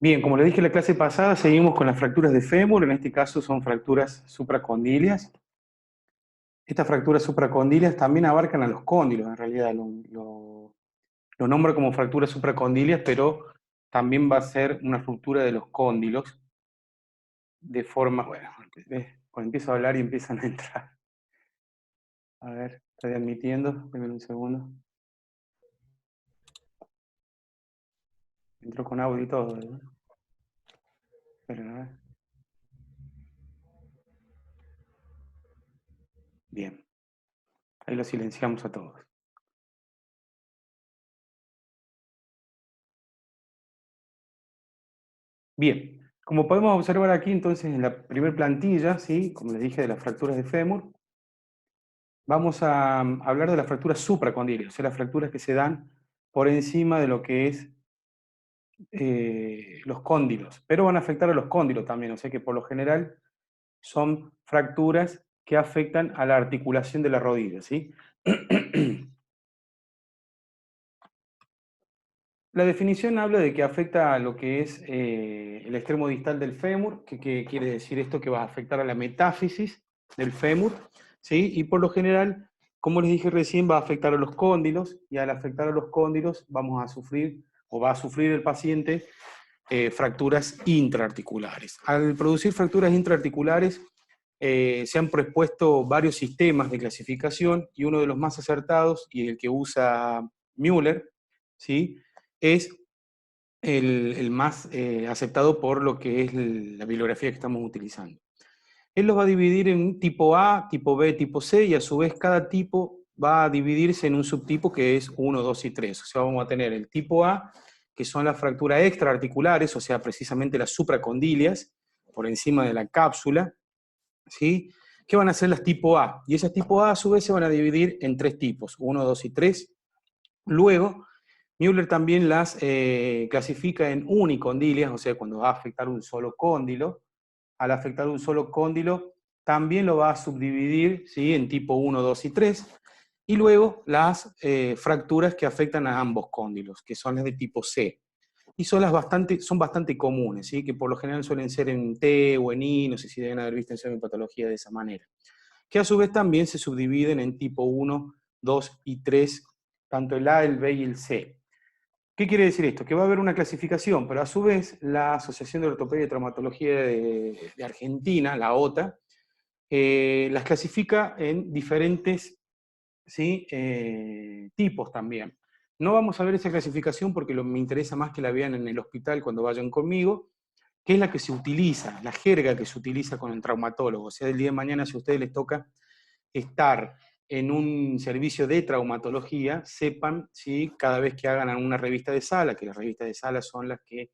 Bien, como le dije en la clase pasada, seguimos con las fracturas de fémur, en este caso son fracturas supracondilias. Estas fracturas supracondilias también abarcan a los cóndilos, en realidad lo nombro como fracturas supracondilias, pero también va a ser una ruptura de los cóndilos, de forma, bueno, cuando empiezo a hablar y empiezan a entrar. A ver, estoy admitiendo, denme un segundo. Entró con audio y todo, ¿no? Esperen, a ver. Bien, ahí lo silenciamos a todos. Bien, como podemos observar aquí, entonces, en la primera plantilla, ¿sí? Como les dije, de las fracturas de fémur, vamos a hablar de las fracturas supracondilias, o sea, las fracturas que se dan por encima de lo que es los cóndilos, pero van a afectar a los cóndilos también, o sea que por lo general son fracturas que afectan a la articulación de la rodilla, ¿sí? La definición habla de que afecta a lo que es el extremo distal del fémur, que quiere decir esto que va a afectar a la metáfisis del fémur, ¿sí? Y por lo general, como les dije recién, va a afectar a los cóndilos, y al afectar a los cóndilos vamos a sufrir, o va a sufrir el paciente, fracturas intraarticulares. Al producir fracturas intraarticulares, se han propuesto varios sistemas de clasificación, y uno de los más acertados, y el que usa Müller, ¿sí? Es el más aceptado por lo que es la bibliografía que estamos utilizando. Él los va a dividir en tipo A, tipo B, tipo C, y a su vez cada tipo va a dividirse en un subtipo que es 1, 2 y 3. O sea, vamos a tener el tipo A, que son las fracturas extraarticulares, o sea, precisamente las supracondilias, por encima de la cápsula, ¿sí? ¿Qué van a ser las tipo A? Y esas tipo A su vez se van a dividir en tres tipos, 1, 2 y 3. Luego, Müller también las clasifica en unicondilias, o sea, cuando va a afectar un solo cóndilo. Al afectar un solo cóndilo, también lo va a subdividir, ¿sí? En tipo 1, 2 y 3. Y luego las fracturas que afectan a ambos cóndilos, que son las de tipo C. Y son bastante comunes, ¿sí? Que por lo general suelen ser en T o en I, no sé si deben haber visto en patología de esa manera. Que a su vez también se subdividen en tipo 1, 2 y 3, tanto el A, el B y el C. ¿Qué quiere decir esto? Que va a haber una clasificación, pero a su vez la Asociación de Ortopedia y Traumatología de Argentina, la OTA, las clasifica en diferentes, ¿sí? Tipos también. No vamos a ver esa clasificación porque me interesa más que la vean en el hospital cuando vayan conmigo, que es la que se utiliza, la jerga que se utiliza con el traumatólogo. O sea, el día de mañana, si a ustedes les toca estar en un servicio de traumatología, sepan, ¿sí? Cada vez que hagan una revista de sala, que las revistas de sala son las que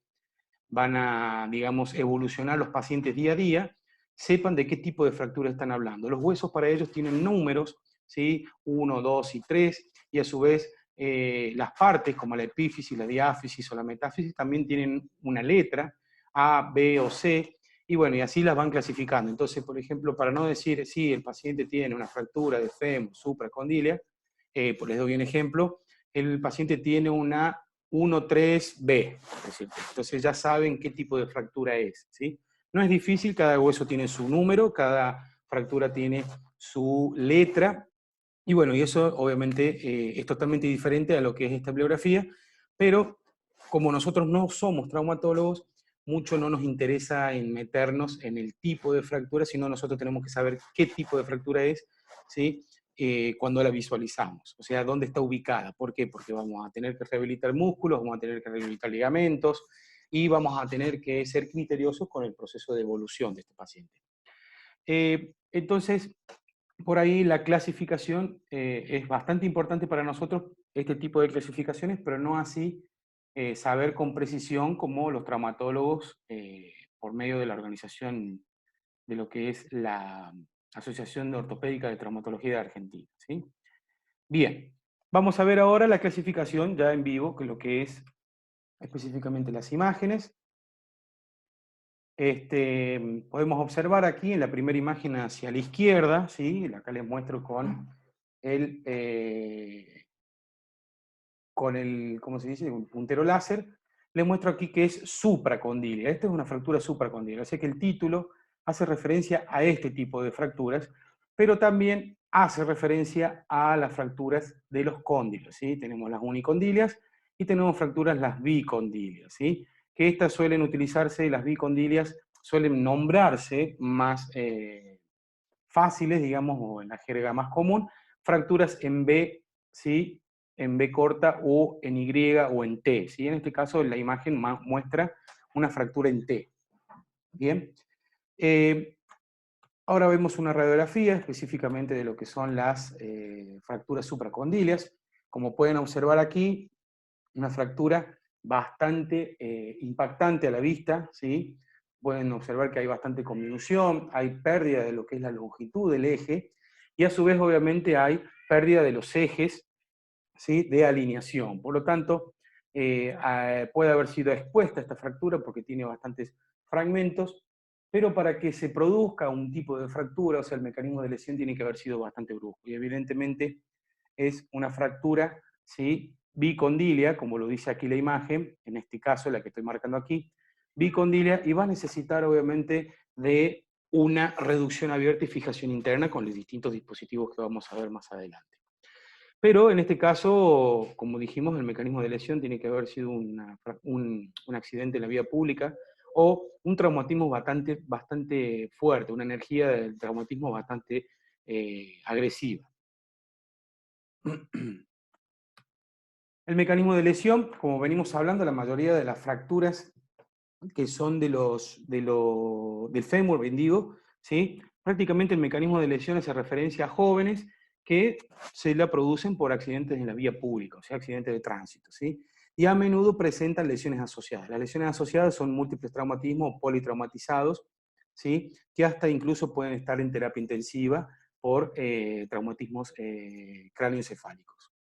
van a, digamos, evolucionar los pacientes día a día, sepan de qué tipo de fractura están hablando. Los huesos para ellos tienen números, ¿sí? 1, 2 y 3, y a su vez las partes, como la epífisis, la diáfisis o la metáfisis, también tienen una letra, A, B o C, y bueno, y así las van clasificando. Entonces, por ejemplo, para no decir, sí, el paciente tiene una fractura de fémur supracondilia, pues les doy un ejemplo, el paciente tiene una 1-3B, entonces ya saben qué tipo de fractura es, ¿sí? No es difícil, cada hueso tiene su número, cada fractura tiene su letra, y bueno, y eso obviamente es totalmente diferente a lo que es esta bibliografía, pero como nosotros no somos traumatólogos, mucho no nos interesa en meternos en el tipo de fractura, sino nosotros tenemos que saber qué tipo de fractura es, ¿sí? Cuando la visualizamos, o sea, dónde está ubicada. ¿Por qué? Porque vamos a tener que rehabilitar músculos, vamos a tener que rehabilitar ligamentos, y vamos a tener que ser criteriosos con el proceso de evolución de este paciente. Entonces, por ahí la clasificación es bastante importante para nosotros, este tipo de clasificaciones, pero no así saber con precisión como los traumatólogos por medio de la organización de lo que es la Asociación Ortopédica de Traumatología de Argentina, ¿sí? Bien, vamos a ver ahora la clasificación ya en vivo, que lo que es específicamente las imágenes. Podemos observar aquí en la primera imagen hacia la izquierda, ¿sí? Acá les muestro el, ¿cómo se dice? Un puntero láser. les muestro aquí que es supracondilia. Esta es una fractura supracondilia, así que el título hace referencia a este tipo de fracturas, pero también hace referencia a las fracturas de los cóndilos, ¿sí? Tenemos las unicondilias y tenemos fracturas las bicondilias, ¿sí? Que estas suelen utilizarse, las bicondilias suelen nombrarse más fáciles, digamos, o en la jerga más común, fracturas en B, ¿sí? En B corta o en Y o en T, ¿sí? En este caso la imagen muestra una fractura en T. Bien. Eh, Ahora vemos una radiografía específicamente de lo que son las fracturas supracondilias. Como pueden observar aquí, una fractura bastante impactante a la vista, ¿sí? Pueden observar que hay bastante conminución, hay pérdida de lo que es la longitud del eje, y a su vez obviamente hay pérdida de los ejes, ¿sí? De alineación. Por lo tanto, puede haber sido expuesta esta fractura porque tiene bastantes fragmentos, pero para que se produzca un tipo de fractura, o sea, el mecanismo de lesión tiene que haber sido bastante brusco. Y evidentemente es una fractura, ¿sí? Bicondilia, como lo dice aquí la imagen, en este caso la que estoy marcando aquí, bicondilia, y va a necesitar obviamente de una reducción abierta y fijación interna con los distintos dispositivos que vamos a ver más adelante. Pero en este caso, como dijimos, el mecanismo de lesión tiene que haber sido un accidente en la vía pública o un traumatismo bastante fuerte, una energía del traumatismo bastante agresiva. El mecanismo de lesión, como venimos hablando, la mayoría de las fracturas que son del fémur vendido, ¿sí? Prácticamente el mecanismo de lesión hace referencia a jóvenes que se la producen por accidentes en la vía pública, o sea, accidentes de tránsito, ¿sí? Y a menudo presentan lesiones asociadas. Las lesiones asociadas son múltiples traumatismos o politraumatizados, ¿sí? Que hasta incluso pueden estar en terapia intensiva por traumatismos cráneoencefálicos.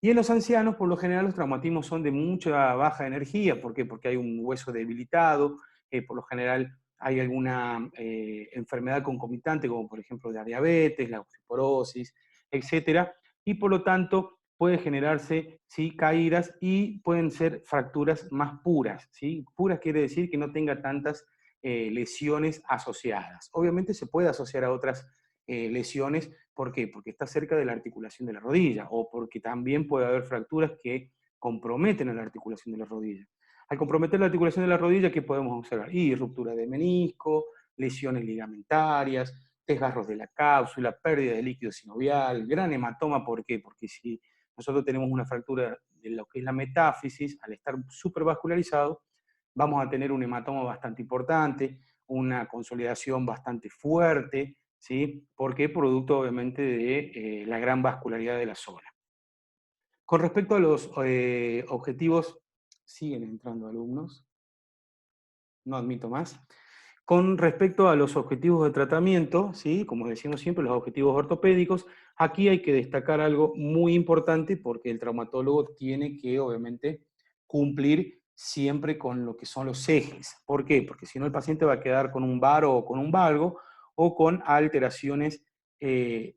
Y en los ancianos, por lo general, los traumatismos son de mucha baja energía. ¿Por qué? Porque hay un hueso debilitado, por lo general hay alguna enfermedad concomitante, como por ejemplo la diabetes, la osteoporosis, etcétera, y por lo tanto puede generarse, ¿sí? Caídas y pueden ser fracturas más puras, ¿sí? Puras quiere decir que no tenga tantas lesiones asociadas. Obviamente se puede asociar a otras lesiones. ¿Por qué? Porque está cerca de la articulación de la rodilla, o porque también puede haber fracturas que comprometen a la articulación de la rodilla. Al comprometer la articulación de la rodilla, ¿qué podemos observar? Y ruptura de menisco, lesiones ligamentarias, desgarros de la cápsula, pérdida de líquido sinovial, gran hematoma. ¿Por qué? Porque si nosotros tenemos una fractura de lo que es la metáfisis, al estar supervascularizado, vamos a tener un hematoma bastante importante, una consolidación bastante fuerte, ¿sí? Porque producto obviamente de la gran vascularidad de la zona. Con respecto a los objetivos, siguen entrando alumnos, no admito más. Con respecto a los objetivos de tratamiento, ¿sí? Como decimos siempre, los objetivos ortopédicos, aquí hay que destacar algo muy importante porque el traumatólogo tiene que obviamente cumplir siempre con lo que son los ejes. ¿Por qué? Porque si no el paciente va a quedar con un varo o con un valgo o con alteraciones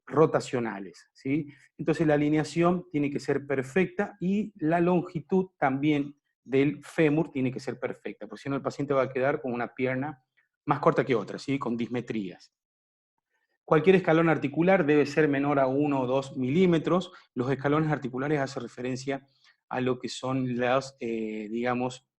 rotacionales, ¿sí? Entonces la alineación tiene que ser perfecta y la longitud también del fémur tiene que ser perfecta, porque si no el paciente va a quedar con una pierna más corta que otra, ¿sí? Con dismetrías. Cualquier escalón articular debe ser menor a 1 o 2 milímetros. Los escalones articulares hacen referencia a lo que son las, digamos,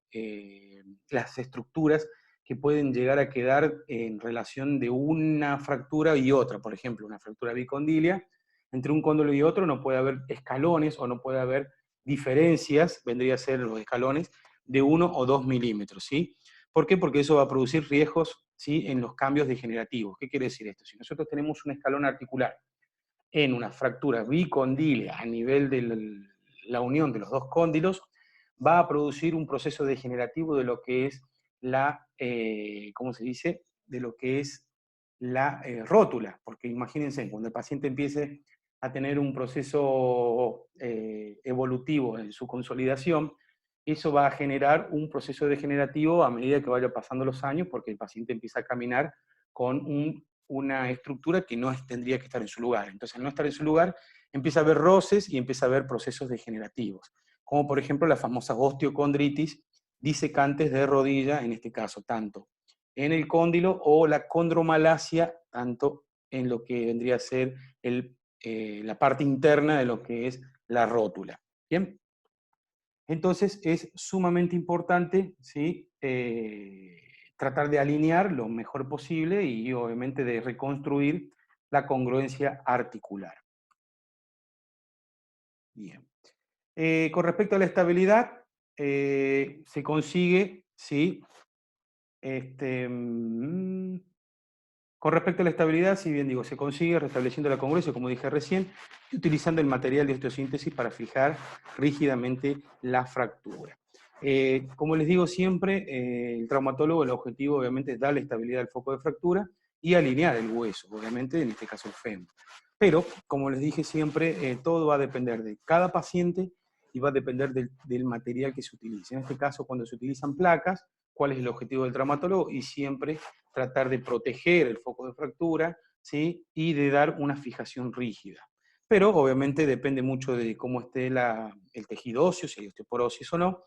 las estructuras que pueden llegar a quedar en relación de una fractura y otra. Por ejemplo, una fractura bicondilia, entre un cóndilo y otro no puede haber escalones o no puede haber diferencias, vendría a ser los escalones, de 1 o 2 milímetros, ¿sí? ¿Por qué? Porque eso va a producir riesgos, ¿sí? En los cambios degenerativos. ¿Qué quiere decir esto? Si nosotros tenemos un escalón articular en una fractura bicondilia a nivel de la unión de los dos cóndilos, va a producir un proceso degenerativo de lo que es la, ¿cómo se dice? De lo que es la rótula. Porque imagínense, cuando el paciente empiece a tener un proceso evolutivo en su consolidación, eso va a generar un proceso degenerativo a medida que vaya pasando los años, porque el paciente empieza a caminar con una estructura que no tendría que estar en su lugar. Entonces, al no estar en su lugar, empieza a haber roces y empieza a haber procesos degenerativos, como por ejemplo la famosa osteocondritis disecantes de rodilla, en este caso, tanto en el cóndilo o la condromalacia, tanto en lo que vendría a ser la parte interna de lo que es la rótula. ¿Bien? Entonces es sumamente importante, ¿sí? Tratar de alinear lo mejor posible y obviamente de reconstruir la congruencia articular. Bien. Con respecto a la estabilidad, se consigue, ¿sí? Con respecto a la estabilidad, si bien digo, se consigue restableciendo la congruencia, como dije recién, y utilizando el material de osteosíntesis para fijar rígidamente la fractura. Como les digo siempre, el traumatólogo, el objetivo obviamente es darle estabilidad al foco de fractura y alinear el hueso, obviamente, en este caso el fémur. Pero, como les dije siempre, todo va a depender de cada paciente y va a depender del material que se utilice. En este caso, cuando se utilizan placas, cuál es el objetivo del traumatólogo y siempre tratar de proteger el foco de fractura, ¿sí? Y de dar una fijación rígida. Pero obviamente depende mucho de cómo esté el tejido óseo, si hay osteoporosis o no,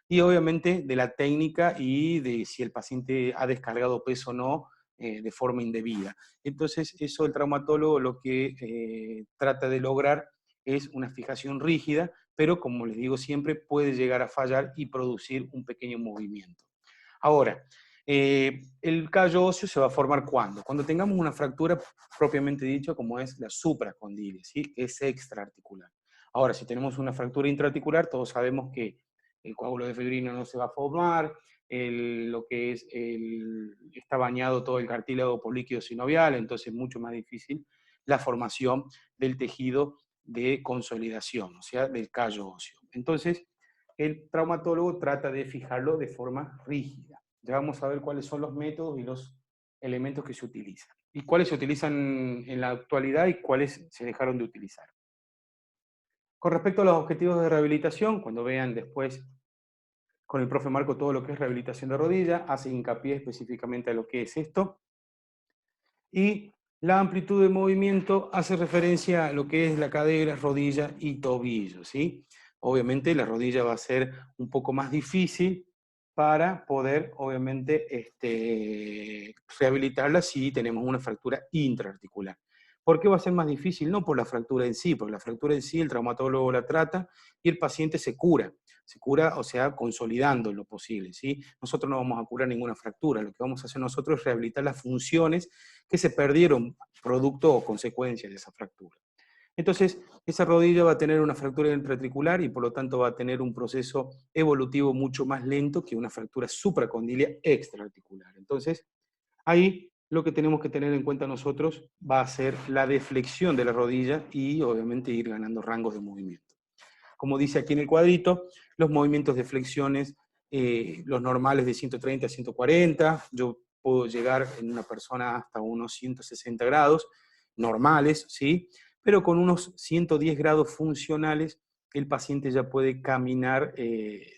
y obviamente de la técnica y de si el paciente ha descargado peso o no de forma indebida. Entonces, eso el traumatólogo lo que trata de lograr es una fijación rígida, pero como les digo siempre, puede llegar a fallar y producir un pequeño movimiento. Ahora, el callo óseo se va a formar ¿cuándo? Cuando tengamos una fractura propiamente dicho, como es la supracondilia, ¿sí? Que es extraarticular. Ahora, si tenemos una fractura intraarticular, todos sabemos que el coágulo de fibrina no se va a formar, lo que es está bañado todo el cartílago por líquido sinovial, entonces es mucho más difícil la formación del tejido de consolidación, o sea, del callo óseo. Entonces, el traumatólogo trata de fijarlo de forma rígida. Ya vamos a ver cuáles son los métodos y los elementos que se utilizan. Y cuáles se utilizan en la actualidad y cuáles se dejaron de utilizar. Con respecto a los objetivos de rehabilitación, cuando vean después con el profe Marco todo lo que es rehabilitación de rodilla, hace hincapié específicamente a lo que es esto. Y la amplitud de movimiento hace referencia a lo que es la cadera, rodilla y tobillo, ¿sí? Obviamente la rodilla va a ser un poco más difícil para poder, obviamente, rehabilitarla si tenemos una fractura intraarticular. ¿Por qué va a ser más difícil? No por la fractura en sí, porque la fractura en sí el traumatólogo la trata y el paciente se cura, o sea, consolidando lo posible, ¿sí? Nosotros no vamos a curar ninguna fractura, lo que vamos a hacer nosotros es rehabilitar las funciones que se perdieron producto o consecuencia de esa fractura. Entonces, esa rodilla va a tener una fractura intraarticular y por lo tanto va a tener un proceso evolutivo mucho más lento que una fractura supracondilia extraarticular. Entonces, ahí lo que tenemos que tener en cuenta nosotros va a ser la deflexión de la rodilla y obviamente ir ganando rangos de movimiento. Como dice aquí en el cuadrito, los movimientos de flexiones, los normales de 130 a 140, yo puedo llegar en una persona hasta unos 160 grados, normales, ¿sí? Pero con unos 110 grados funcionales, el paciente ya puede caminar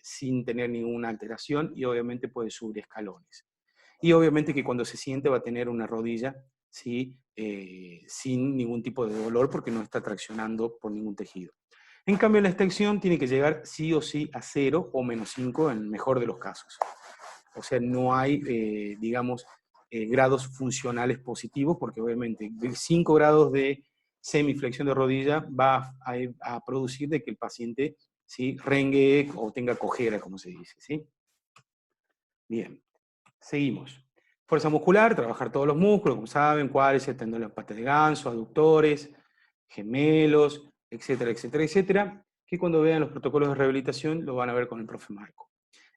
sin tener ninguna alteración y obviamente puede subir escalones. Y obviamente que cuando se siente va a tener una rodilla, ¿sí? Sin ningún tipo de dolor porque no está traccionando por ningún tejido. En cambio, la extensión tiene que llegar sí o sí a 0 o menos 5 en el mejor de los casos. O sea, no hay, digamos, grados funcionales positivos, porque obviamente 5 grados de semiflexión de rodilla va a producir de que el paciente, ¿sí? Rengue o tenga cojera, como se dice, ¿sí? Bien, seguimos. Fuerza muscular, trabajar todos los músculos, como saben, cuádriceps, tendones, patas de ganso, aductores, gemelos, etcétera, etcétera, etcétera, que cuando vean los protocolos de rehabilitación lo van a ver con el profe Marco.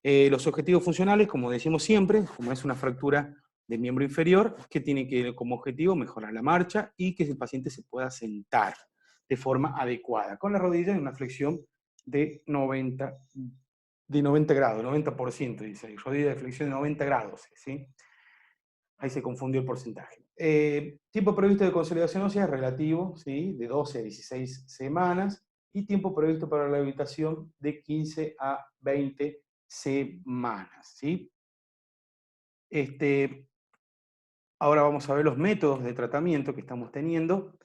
Los objetivos funcionales, como decimos siempre, como es una fractura del miembro inferior, que tiene que como objetivo mejorar la marcha y que el paciente se pueda sentar de forma adecuada, con la rodilla en una flexión de 90 grados, 90%, dice ahí, rodilla de flexión de 90 grados, ¿sí? Ahí se confundió el porcentaje. Tiempo previsto de consolidación ósea es relativo, ¿sí? De 12 a 16 semanas, y tiempo previsto para la rehabilitación de 15 a 20 semanas, ¿sí? Ahora vamos a ver los métodos de tratamiento que estamos teniendo,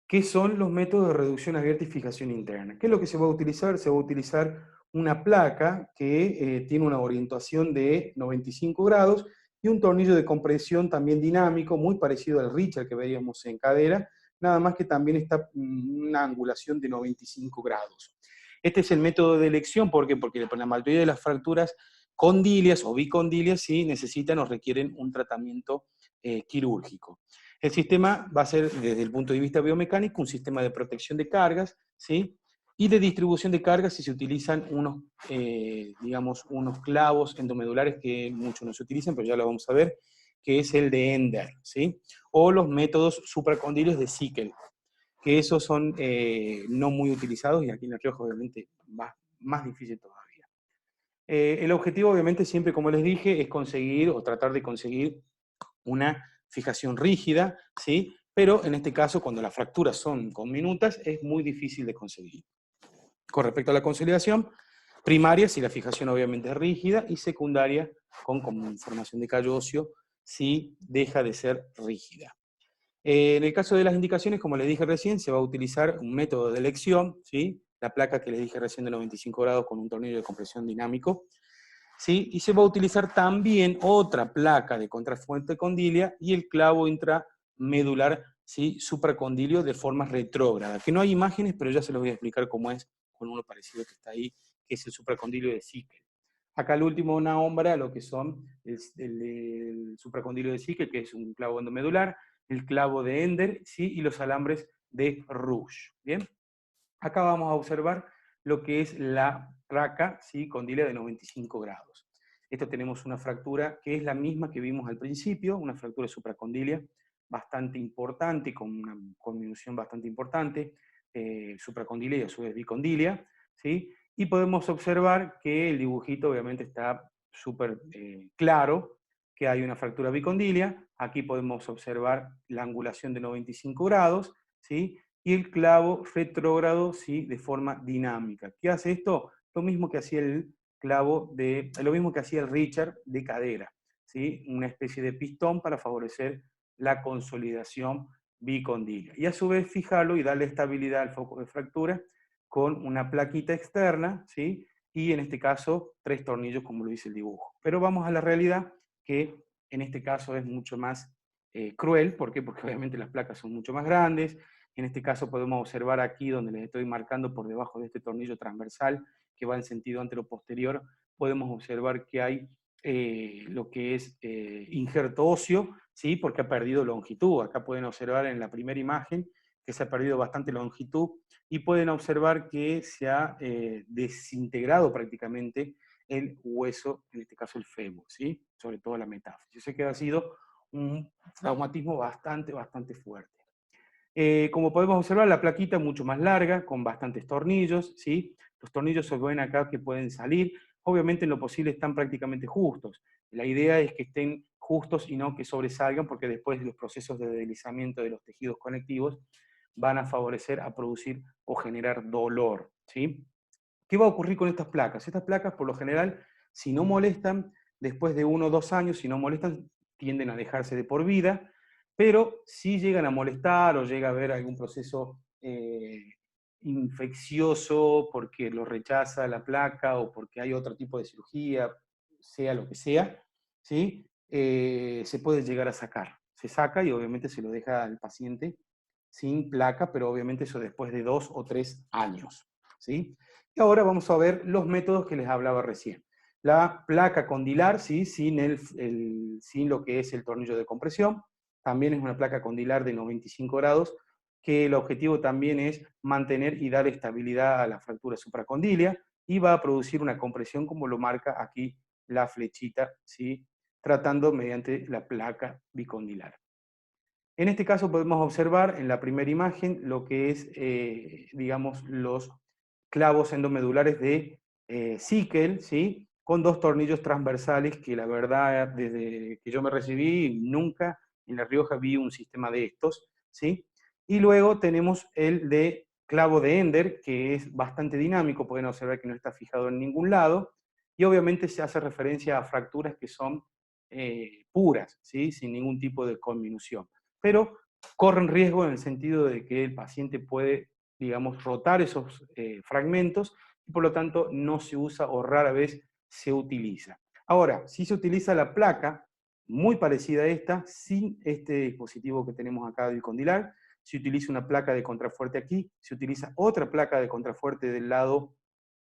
que son los métodos de reducción abierta y fijación interna. ¿Qué es lo que se va a utilizar? Se va a utilizar una placa que tiene una orientación de 95 grados y un tornillo de compresión también dinámico, muy parecido al Richard que veíamos en cadera, nada más que también está una angulación de 95 grados. Este es el método de elección, ¿por qué? Porque la mayoría de las fracturas condilias o bicondilias sí necesitan o requieren un tratamiento quirúrgico. El sistema va a ser, desde el punto de vista biomecánico, un sistema de protección de cargas, ¿sí? Y de distribución de cargas si se utilizan unos, digamos, unos clavos endomedulares que muchos no se utilizan, pero ya lo vamos a ver, que es el de Ender, ¿sí? O los métodos supracondilios de Sickel, que esos son no muy utilizados y aquí en La Rioja obviamente más difícil todavía. El objetivo obviamente siempre, como les dije, es conseguir o tratar de conseguir una fijación rígida, ¿sí? Pero en este caso, cuando las fracturas son conminutas, es muy difícil de conseguir. Con respecto a la consolidación, primaria, si la fijación obviamente es rígida, y secundaria, con formación de callo óseo, si deja de ser rígida. En el caso de las indicaciones, como les dije recién, se va a utilizar un método de elección, ¿sí? La placa que les dije recién de 95 grados con un tornillo de compresión dinámico, ¿sí? Y se va a utilizar también otra placa de contrafuente condilia y el clavo intramedular, ¿sí? Supracondilio de forma retrógrada, que no hay imágenes, pero ya se los voy a explicar cómo es con uno parecido que está ahí, que es el supracondilio de Sickel. Acá el último nombra lo que son el supracondilio de Sickel, que es un clavo endomedular, el clavo de Ender, ¿sí? Y los alambres de Rouge. ¿Bien? Acá vamos a observar lo que es la placa, ¿sí? Condilia de 95 grados. Esto tenemos una fractura que es la misma que vimos al principio, una fractura supracondilia bastante importante, con una conminución bastante importante, supracondilia y a su vez bicondilia, ¿sí? Y podemos observar que el dibujito obviamente está súper claro, que hay una fractura bicondilia. Aquí podemos observar la angulación de 95 grados, ¿sí? Y el clavo retrógrado, ¿sí? De forma dinámica. ¿Qué hace esto? Lo mismo que hacía el lo mismo que hacía el Richard de cadera, ¿sí? Una especie de pistón para favorecer la consolidación bicondilia. Y a su vez fijarlo y darle estabilidad al foco de fractura con una plaquita externa, ¿sí? Y en este caso 3 tornillos como lo dice el dibujo. Pero vamos a la realidad, que en este caso es mucho más cruel. ¿Por qué? Porque obviamente las placas son mucho más grandes. En este caso podemos observar aquí, donde les estoy marcando por debajo de este tornillo transversal que va en sentido antero-posterior, podemos observar que hay lo que es injerto óseo, ¿sí? Porque ha perdido longitud. Acá pueden observar en la primera imagen que se ha perdido bastante longitud y pueden observar que se ha desintegrado prácticamente el hueso, en este caso el fémur, ¿sí? Sobre todo la metáfisis. Yo sé que ha sido un traumatismo bastante fuerte. Como podemos observar, la plaquita es mucho más larga, con bastantes tornillos, ¿sí? Los tornillos se ven acá que pueden salir, obviamente en lo posible están prácticamente justos. La idea es que estén justos y no que sobresalgan, porque después los procesos de deslizamiento de los tejidos conectivos van a favorecer a producir o generar dolor, ¿sí? ¿Qué va a ocurrir con estas placas? Estas placas, por lo general, si no molestan, después de 1 o 2 años, si no molestan, tienden a dejarse de por vida, pero si llegan a molestar o llega a haber algún proceso infeccioso porque lo rechaza la placa o porque hay otro tipo de cirugía, sea lo que sea, ¿sí? Se puede llegar a sacar. Se saca y obviamente se lo deja al paciente sin placa, pero obviamente eso después de 2 o 3 años, ¿sí? Y ahora vamos a ver los métodos que les hablaba recién. La placa condilar, ¿sí? Sin lo que es el tornillo de compresión. También es una placa condilar de 95 grados, que el objetivo también es mantener y dar estabilidad a la fractura supracondilia y va a producir una compresión como lo marca aquí la flechita, ¿sí? Tratando mediante la placa bicondilar. En este caso podemos observar en la primera imagen lo que es, digamos, los clavos endomedulares de Sickel, ¿sí? Con 2 tornillos transversales que la verdad, desde que yo me recibí, nunca en La Rioja vi un sistema de estos, ¿sí? Y luego tenemos el de clavo de Ender, que es bastante dinámico, pueden observar que no está fijado en ningún lado, y obviamente se hace referencia a fracturas que son puras, ¿sí? Sin ningún tipo de conminución. Pero corren riesgo en el sentido de que el paciente puede, digamos, rotar esos fragmentos y por lo tanto no se usa o rara vez se utiliza. Ahora, si se utiliza la placa, muy parecida a esta, sin este dispositivo que tenemos acá del condilar, se utiliza una placa de contrafuerte aquí, se utiliza otra placa de contrafuerte del lado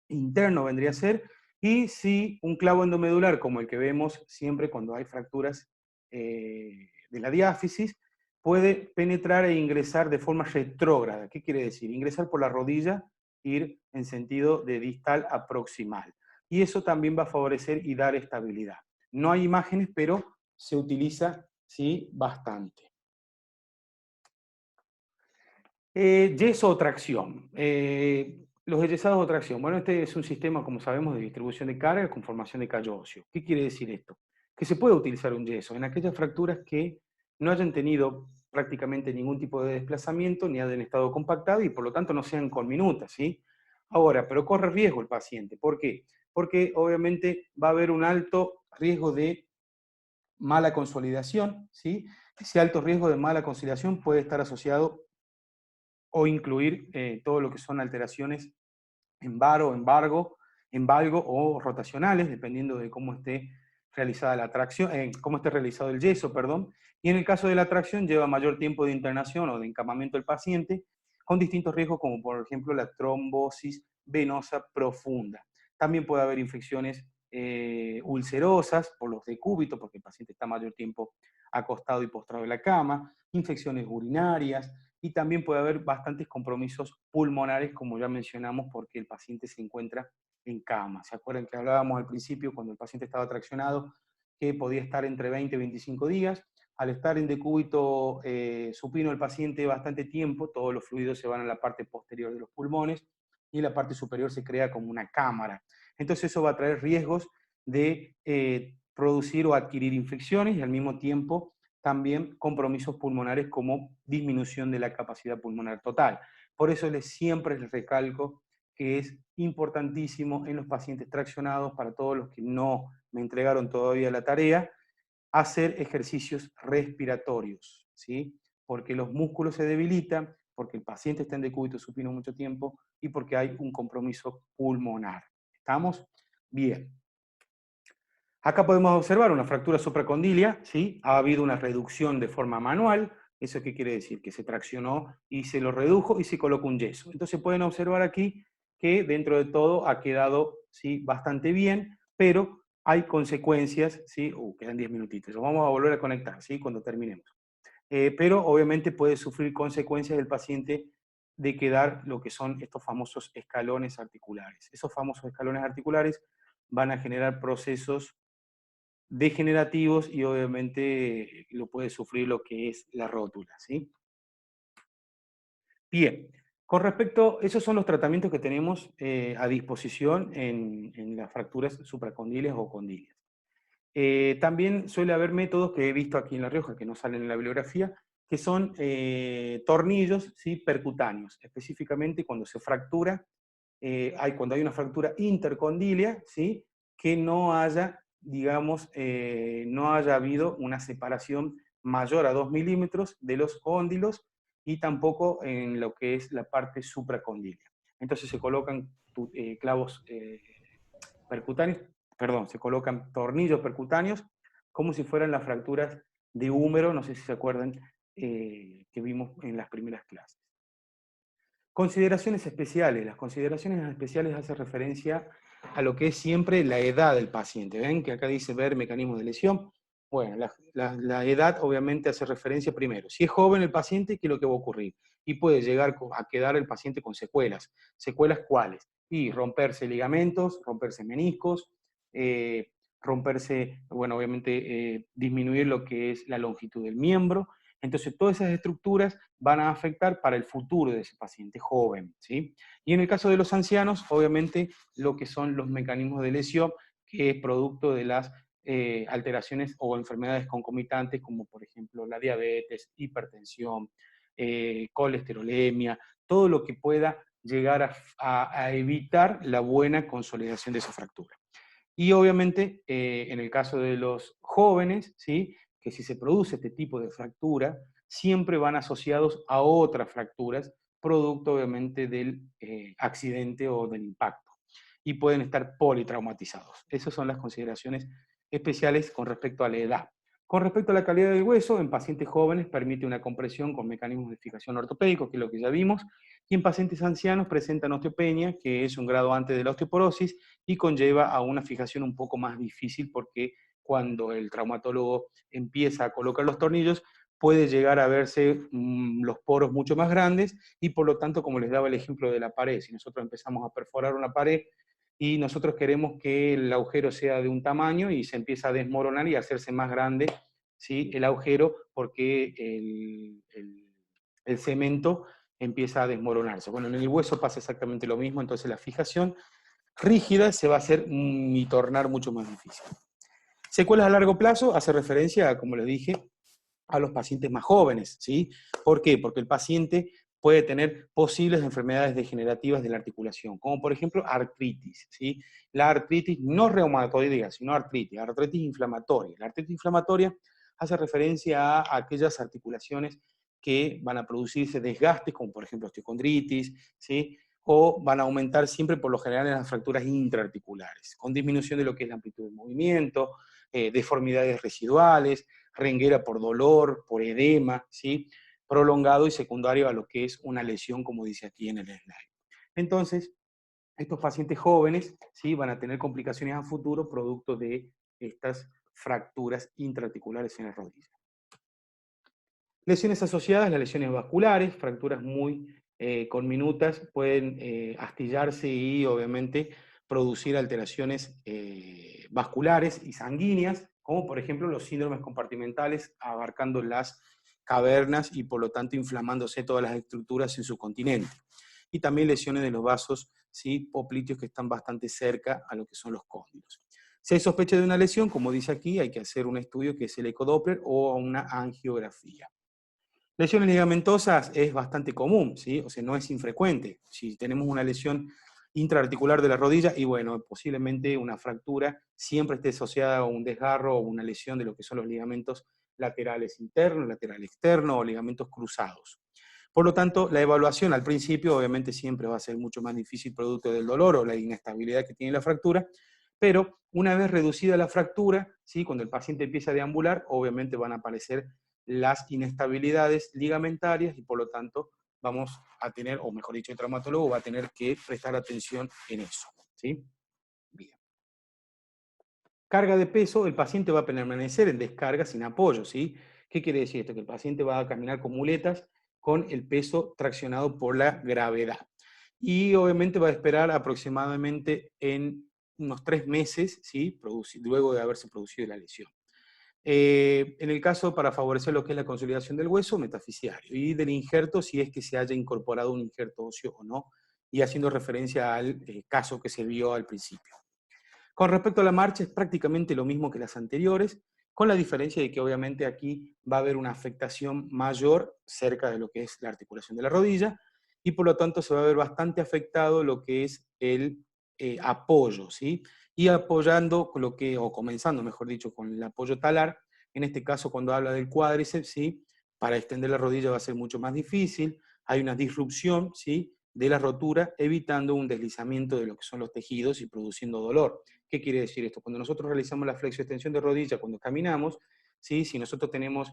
interno vendría a ser, y si un clavo endomedular, como el que vemos siempre cuando hay fracturas de la diáfisis, puede penetrar e ingresar de forma retrógrada. ¿Qué quiere decir? Ingresar por la rodilla, ir en sentido de distal a proximal. Y eso también va a favorecer y dar estabilidad. No hay imágenes, pero se utiliza, sí, bastante. Yeso o tracción. Los yesados o tracción. Bueno, este es un sistema, como sabemos, de distribución de carga con formación de callo óseo. ¿Qué quiere decir esto? Que se puede utilizar un yeso en aquellas fracturas que no hayan tenido prácticamente ningún tipo de desplazamiento, ni hayan estado compactados y por lo tanto no sean conminutas, ¿sí? Ahora, pero corre riesgo el paciente. ¿Por qué? Porque obviamente va a haber un alto riesgo de mala consolidación, ¿sí? Ese alto riesgo de mala consolidación puede estar asociado o incluir todo lo que son alteraciones en varo, embargo o rotacionales, dependiendo de cómo esté realizada la tracción, cómo esté realizado el yeso, perdón. Y en el caso de la tracción lleva mayor tiempo de internación o de encamamiento del paciente, con distintos riesgos como por ejemplo la trombosis venosa profunda. También puede haber infecciones ulcerosas por los decúbitos, porque el paciente está mayor tiempo acostado y postrado en la cama, infecciones urinarias, y también puede haber bastantes compromisos pulmonares, como ya mencionamos, porque el paciente se encuentra en cama. ¿Se acuerdan que hablábamos al principio, cuando el paciente estaba traccionado, que podía estar entre 20 y 25 días? Al estar en decúbito supino el paciente bastante tiempo, todos los fluidos se van a la parte posterior de los pulmones y la parte superior se crea como una cámara. Entonces eso va a traer riesgos de producir o adquirir infecciones y al mismo tiempo también compromisos pulmonares como disminución de la capacidad pulmonar total. Por eso siempre les recalco que es importantísimo en los pacientes traccionados, para todos los que no me entregaron todavía la tarea, hacer ejercicios respiratorios, ¿sí? Porque los músculos se debilitan, porque el paciente está en decúbito supino mucho tiempo y porque hay un compromiso pulmonar. ¿Estamos? Bien. Acá podemos observar una fractura supracondilia, ¿sí? Ha habido una reducción de forma manual. ¿Eso qué quiere decir? Que se traccionó y se lo redujo y se colocó un yeso. Entonces pueden observar aquí que dentro de todo ha quedado, ¿sí?, bastante bien, pero hay consecuencias, ¿sí? Quedan 10 minutitos. Lo vamos a volver a conectar, ¿sí?, cuando terminemos. Pero obviamente puede sufrir consecuencias del paciente de quedar lo que son estos famosos escalones articulares. Esos famosos escalones articulares van a generar procesos degenerativos y obviamente lo puede sufrir lo que es la rótula, ¿sí? Bien, con respecto, esos son los tratamientos que tenemos a disposición en las fracturas supracondilias o condilias. También suele haber métodos que he visto aquí en La Rioja, que no salen en la bibliografía, que son tornillos, ¿sí?, percutáneos, específicamente cuando se fractura, cuando hay una fractura intercondilia, ¿sí?, que no haya, digamos, no haya habido una separación mayor a 2 milímetros de los cóndilos y tampoco en lo que es la parte supracondilia. Entonces se colocan clavos percutáneos, perdón, se colocan tornillos percutáneos como si fueran las fracturas de húmero, no sé si se acuerdan, que vimos en las primeras clases. Consideraciones especiales. Las consideraciones especiales hacen referencia a lo que es siempre la edad del paciente. ¿Ven que acá dice ver mecanismos de lesión? Bueno, la edad obviamente hace referencia primero. Si es joven el paciente, ¿qué es lo que va a ocurrir? Y puede llegar a quedar el paciente con secuelas. ¿Secuelas cuáles? Y romperse ligamentos, romperse meniscos, romperse, bueno, obviamente disminuir lo que es la longitud del miembro. Entonces, todas esas estructuras van a afectar para el futuro de ese paciente joven, ¿sí? Y en el caso de los ancianos, obviamente, lo que son los mecanismos de lesión, que es producto de las alteraciones o enfermedades concomitantes, como por ejemplo la diabetes, hipertensión, colesterolemia, todo lo que pueda llegar a evitar la buena consolidación de esa fractura. Y obviamente, en el caso de los jóvenes, ¿sí?, que si se produce este tipo de fractura, siempre van asociados a otras fracturas, producto obviamente del accidente o del impacto. y pueden estar politraumatizados. Esas son las consideraciones especiales con respecto a la edad. Con respecto a la calidad del hueso, en pacientes jóvenes permite una compresión con mecanismos de fijación ortopédicos, que es lo que ya vimos, y en pacientes ancianos presentan osteopenia, que es un grado antes de la osteoporosis, y conlleva a una fijación un poco más difícil porque cuando el traumatólogo empieza a colocar los tornillos, puede llegar a verse los poros mucho más grandes y por lo tanto, como les daba el ejemplo de la pared, si nosotros empezamos a perforar una pared y nosotros queremos que el agujero sea de un tamaño y se empieza a desmoronar y a hacerse más grande, ¿sí?, el agujero porque el cemento empieza a desmoronarse. Bueno, en el hueso pasa exactamente lo mismo, entonces la fijación rígida se va a hacer y tornar mucho más difícil. Secuelas a largo plazo hace referencia, como le dije, a los pacientes más jóvenes, ¿sí? ¿Por qué? Porque el paciente puede tener posibles enfermedades degenerativas de la articulación, como por ejemplo artritis, ¿sí? La artritis no reumatoidea, sino artritis inflamatoria. La artritis inflamatoria hace referencia a aquellas articulaciones que van a producirse desgastes, como por ejemplo osteocondritis, ¿sí?, o van a aumentar siempre por lo general en las fracturas intraarticulares, con disminución de lo que es la amplitud de movimiento, deformidades residuales, renguera por dolor, por edema, ¿sí?, prolongado y secundario a lo que es una lesión, como dice aquí en el slide. Entonces, estos pacientes jóvenes, ¿sí?, van a tener complicaciones a futuro producto de estas fracturas intraarticulares en la rodilla. Lesiones asociadas, las lesiones vasculares, fracturas muy conminutas, pueden astillarse y obviamente producir alteraciones vasculares y sanguíneas, como por ejemplo los síndromes compartimentales abarcando las cavernas y por lo tanto inflamándose todas las estructuras en su continente. Y también lesiones de los vasos, ¿sí?, popliteos que están bastante cerca a lo que son los cóndilos. Si hay sospecha de una lesión, como dice aquí, hay que hacer un estudio que es el ecodoppler o una angiografía. Lesiones ligamentosas es bastante común, ¿sí? O sea, no es infrecuente. Si tenemos una lesión intraarticular de la rodilla, y bueno, posiblemente una fractura siempre esté asociada a un desgarro o una lesión de lo que son los ligamentos laterales internos, lateral externo o ligamentos cruzados. Por lo tanto, la evaluación al principio obviamente siempre va a ser mucho más difícil producto del dolor o la inestabilidad que tiene la fractura, pero una vez reducida la fractura, ¿sí?, cuando el paciente empieza a deambular, obviamente van a aparecer las inestabilidades ligamentarias y por lo tanto vamos a tener, o mejor dicho, el traumatólogo va a tener que prestar atención en eso, ¿sí? Bien. Carga de peso, el paciente va a permanecer en descarga sin apoyo, ¿sí? ¿Qué quiere decir esto? Que el paciente va a caminar con muletas con el peso traccionado por la gravedad. Y obviamente va a esperar aproximadamente en unos 3 meses, ¿sí?, luego de haberse producido la lesión. En el caso para favorecer lo que es la consolidación del hueso, metafisiario, y del injerto, si es que se haya incorporado un injerto óseo o no, y haciendo referencia al caso que se vio al principio. Con respecto a la marcha, es prácticamente lo mismo que las anteriores, con la diferencia de que obviamente aquí va a haber una afectación mayor cerca de lo que es la articulación de la rodilla, y por lo tanto se va a ver bastante afectado lo que es el apoyo, ¿sí? Y apoyando lo que, o comenzando, mejor dicho, con el apoyo talar, en este caso cuando habla del cuádriceps, ¿sí?, para extender la rodilla va a ser mucho más difícil, hay una disrupción, ¿sí?, de la rotura, evitando un deslizamiento de lo que son los tejidos y produciendo dolor. ¿Qué quiere decir esto? Cuando nosotros realizamos la flexioextensión de rodilla, cuando caminamos, ¿sí?, si nosotros tenemos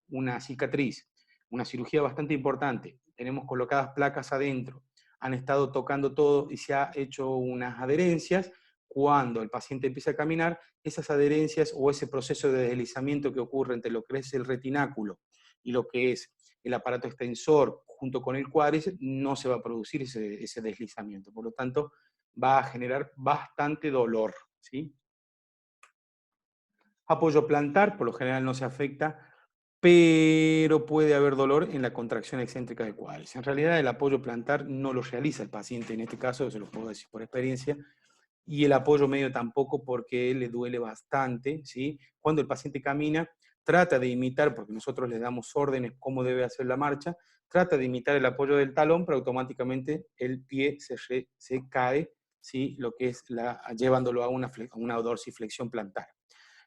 una cicatriz, una cirugía bastante importante, tenemos colocadas placas adentro, han estado tocando todo y se ha hecho unas adherencias, cuando el paciente empieza a caminar, esas adherencias o ese proceso de deslizamiento que ocurre entre lo que es el retináculo y lo que es el aparato extensor junto con el cuádriceps, no se va a producir ese deslizamiento. Por lo tanto, va a generar bastante dolor, ¿sí? Apoyo plantar, por lo general no se afecta, pero puede haber dolor en la contracción excéntrica del cuádriceps. En realidad, el apoyo plantar no lo realiza el paciente, en este caso, se lo puedo decir por experiencia, y el apoyo medio tampoco porque le duele bastante, ¿sí? Cuando el paciente camina, trata de imitar, porque nosotros le damos órdenes cómo debe hacer la marcha, trata de imitar el apoyo del talón, pero automáticamente el pie se cae, ¿sí?, lo que es llevándolo a una dorsiflexión plantar.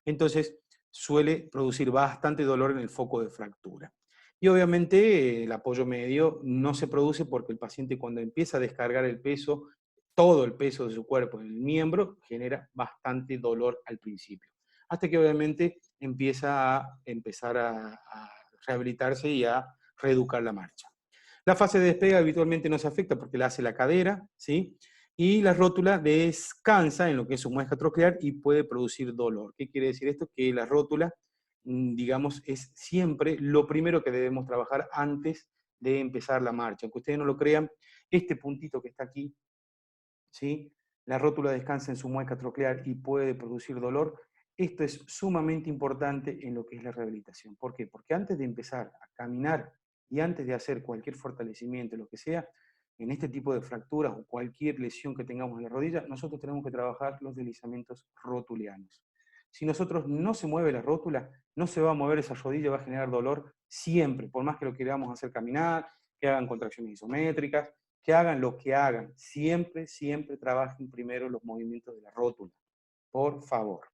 Entonces, suele producir bastante dolor en el foco de fractura. Y obviamente el apoyo medio no se produce porque el paciente cuando empieza a descargar el peso todo el peso de su cuerpo en el miembro, genera bastante dolor al principio. Hasta que obviamente empieza a empezar a rehabilitarse y a reeducar la marcha. La fase de despegue habitualmente no se afecta porque la hace la cadera, ¿sí? Y la rótula descansa en lo que es su muesca troclear y puede producir dolor. ¿Qué quiere decir esto? Que la rótula, digamos, es siempre lo primero que debemos trabajar antes de empezar la marcha. Aunque ustedes no lo crean, este puntito que está aquí, ¿sí? La rótula descansa en su muesca troclear y puede producir dolor. Esto es sumamente importante en lo que es la rehabilitación. ¿Por qué? Porque antes de empezar a caminar y antes de hacer cualquier fortalecimiento, lo que sea, en este tipo de fracturas o cualquier lesión que tengamos en la rodilla, nosotros tenemos que trabajar los deslizamientos rotulianos. Si nosotros no se mueve la rótula, no se va a mover esa rodilla, va a generar dolor siempre, por más que lo queramos hacer caminar, que hagan contracciones isométricas, que hagan lo que hagan, siempre, siempre trabajen primero los movimientos de la rótula, por favor.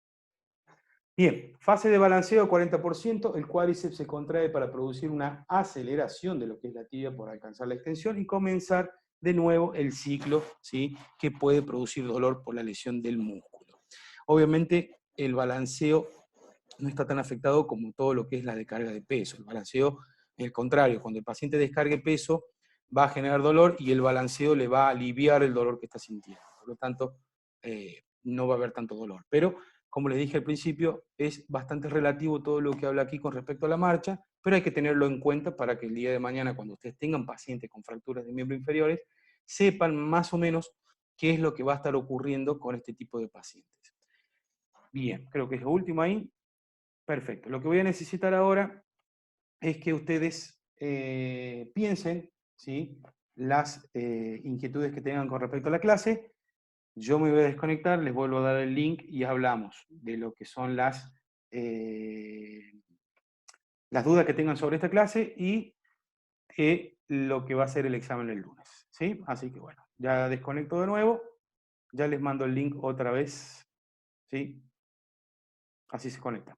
Bien, fase de balanceo 40%, el cuádriceps se contrae para producir una aceleración de lo que es la tibia por alcanzar la extensión y comenzar de nuevo el ciclo, ¿sí? Que puede producir dolor por la lesión del músculo. Obviamente el balanceo no está tan afectado como todo lo que es la descarga de peso. El balanceo, es el contrario, cuando el paciente descargue peso va a generar dolor y el balanceo le va a aliviar el dolor que está sintiendo. Por lo tanto, no va a haber tanto dolor. Pero como les dije al principio, es bastante relativo todo lo que habla aquí con respecto a la marcha, pero hay que tenerlo en cuenta para que el día de mañana, cuando ustedes tengan pacientes con fracturas de miembros inferiores, sepan más o menos qué es lo que va a estar ocurriendo con este tipo de pacientes. Bien, creo que es lo último ahí. Perfecto. Lo que voy a necesitar ahora es que ustedes piensen, ¿sí? Las inquietudes que tengan con respecto a la clase. Yo me voy a desconectar, les vuelvo a dar el link y hablamos de lo que son las dudas que tengan sobre esta clase y lo que va a ser el examen el lunes. ¿Sí? Así que bueno, ya desconecto de nuevo, ya les mando el link otra vez, ¿sí? Así se conecta.